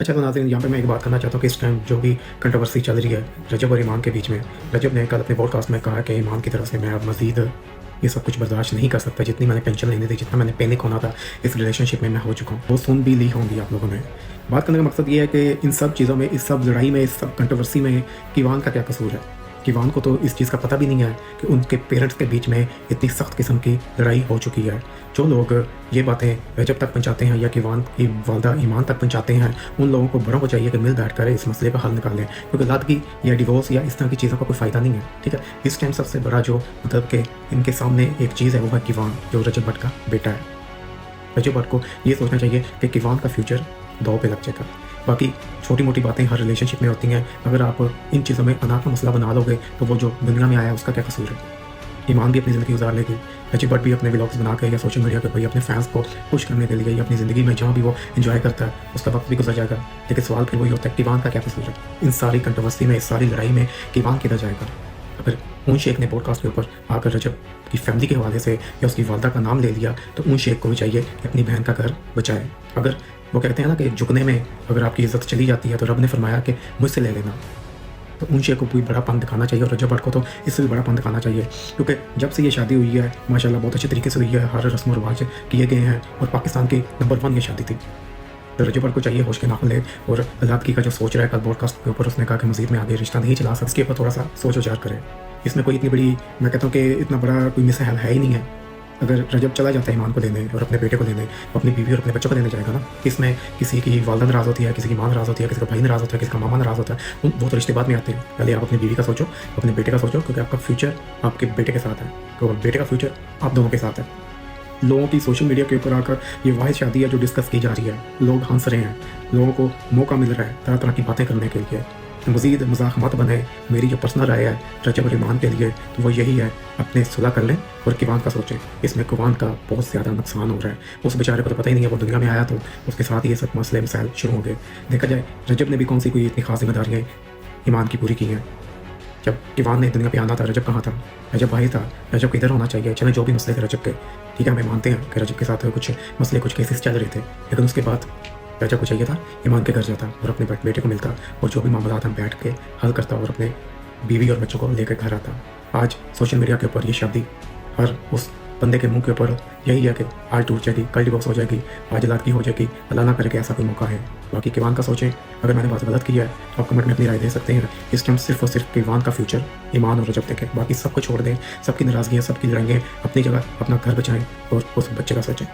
अच्छा तो नाज़रीन, यहाँ पे मैं एक बात करना चाहता हूँ कि इस टाइम जो भी कंट्रोवर्सी चल रही है रजब और ईमान के बीच में, रजब ने कल अपने पॉडकास्ट में कहा कि ईमान की तरफ से मैं अब मज़ीद ये सब कुछ बर्दाश्त नहीं कर सकता। जितनी मैंने टेंशन लेनी थी, जितना मैंने पैनिक होना था इस रिलेशनशिप में, मैं हो चुका हूँ। वो सुन भी ली होंगी आप लोगों ने। बात करने का मकसद ये है कि इन सब चीज़ों में, इस सब लड़ाई में, इस सब कंट्रोवर्सी में ईमान का क्या कसूर है। ईमान को तो इस चीज़ का पता भी नहीं है कि उनके पेरेंट्स के बीच में इतनी सख्त किस्म की लड़ाई हो चुकी है। जो लोग ये बातें रजब तक पहुँचाते हैं या ईमान की वालदा ईमान तक पहुँचाते हैं, उन लोगों को बड़ों को चाहिए कि मिल बैठ कर इस मसले का हल निकालें, क्योंकि लादगी या डिवोर्स या इस तरह की चीज़ों का कोई फ़ायदा नहीं है। ठीक है, इस टाइम सबसे बड़ा जो मतलब कि इनके सामने एक चीज़ है वो है ईमान, जो रजब भट्ट का बेटा है। रजब भट्ट को ये सोचना चाहिए कि ईमान का फ्यूचर दांव पे लग जाएगा। बाकी छोटी मोटी बातें हर रिलेशनशिप में होती हैं। अगर आप इन चीज़ों में अनाथ का मसला बना लोगे तो वो जो दुनिया में आया है उसका क्या कसूर है। ईमान भी अपनी ज़िंदगी गुजार लेगी, रजब भट्ट भी अपने व्लॉग्स बना के या सोशल मीडिया पे भाई अपने फैंस को खुश करने के लिए या अपनी ज़िंदगी में जहाँ भी वो एंजॉय करता है उसका वक्त भी गुजर जाएगा। लेकिन सवाल फिर वही होता है कि ईमान का क्या कसूर है इन सारी कंट्रोवर्सी में, इस सारी लड़ाई में। ईमान किधर जाएगा। अगर ऊन शेख ने पॉडकास्ट के ऊपर आकर रजब की फैमिली के हवाले से या उसकी वालदा का नाम ले लिया तो ऊन शेख को भी चाहिए कि अपनी बहन का घर बचाए। अगर वो कहते हैं ना कि झुकने में अगर आपकी इज्जत चली जाती है तो रब ने फरमाया कि मुझसे ले लेना, तो ऊन शेख को भी बड़ापन दिखाना चाहिए और रजब भट्ट को तो इससे भी बड़ापन दिखाना चाहिए, क्योंकि जब से ये शादी हुई है माशाल्लाह बहुत अच्छे तरीके से हुई है, हर रस्म व रिवाज किए गए हैं और पाकिस्तान की नंबर 1 ये शादी थी। तो रजब भट्ट को चाहिए होश के नाखुन ले और आज़ादगी का जो सोच रहा है, कल पॉडकास्ट के ऊपर उसने कहा कि मज़ीद में आगे रिश्ता नहीं चला सकता, इसके ऊपर थोड़ा सा सोच विचार करें। इसमें कोई इतनी बड़ी, मैं कहता हूँ कि इतना बड़ा कोई मिसहैल है ही नहीं है। अगर रजब चला जाता है ईमान को लेने और अपने बेटे को लेने, अपनी बीवी और अपने बच्चों को लेने जाएगा ना, इसमें किसी की वालदा नाराज़ होती है, किसी की माँ नाराज़ होती है, किसी का भाई नाराज़ होता है, किसी का मामा नाराज़ होता है, वो तो रिश्ते बाद में आते हैं। पहले आप अपनी बीवी का सोचो, अपने बेटे का सोचो, क्योंकि आपका फ्यूचर आपके बेटे के साथ है, क्योंकि बेटे का फ्यूचर आप दोनों के साथ है। लोगों की सोशल मीडिया के ऊपर आकर ये वाहिद शादी है जो डिस्कस की जा रही है, लोग हंस रहे हैं, लोगों को मौका मिल रहा है तरह तरह की बातें करने के लिए। मज़ीद मजाक मत बने। मेरी जो पर्सनल राय है रजब और ईमान के लिए तो वो यही है, अपने सुलह कर लें और ईमान का सोचें। इसमें ईमान का बहुत ज़्यादा नुकसान हो रहा है, उस बेचारे को तो पता ही नहीं है, वो दुनिया में आया तो उसके साथ ये सब मसले मसाइल शुरू हो गए। देखा जाए रजब ने भी कौन सी कोई इतनी खास जिम्मेदारियाँ ईमान की पूरी की हैं। जब ईमान ने दुनिया पे आना था रजब कहाँ था, रजब भाई था, रजब को इधर होना चाहिए। चले जो भी मसले थे रजब के, ठीक है, हमें मानते हैं कि रजब के साथ कुछ मसले, कुछ केसेस चल रहे थे, लेकिन उसके बाद रजब को चाहिए था ईमान के घर जाता और अपने बेटे को मिलता और जो भी मामलात हम बैठ के हल करता और अपने बीवी और बच्चों को लेकर घर आता। आज सोशल मीडिया के ऊपर ये शादी हर उस बंदे के मुंह के ऊपर यही है कि आज टूट जाएगी, कल डिवोर्स हो जाएगी, आज लादगी हो जाएगी, अल्लाह ना करे कि ऐसा कोई मौका है। बाकी ईमान का सोचें। अगर मैंने बात गलत की है तो आप कमेंट में अपनी राय दे सकते हैं। इस टाइम सिर्फ और सिर्फ ईमान का फ्यूचर ईमान और रजब देखें, बाकी सबको छोड़ दें। सबकी नाराज़गियाँ, सबकी लड़ाइयाँ अपनी जगह, अपना घर बचाएं और उस बच्चे का सोचें।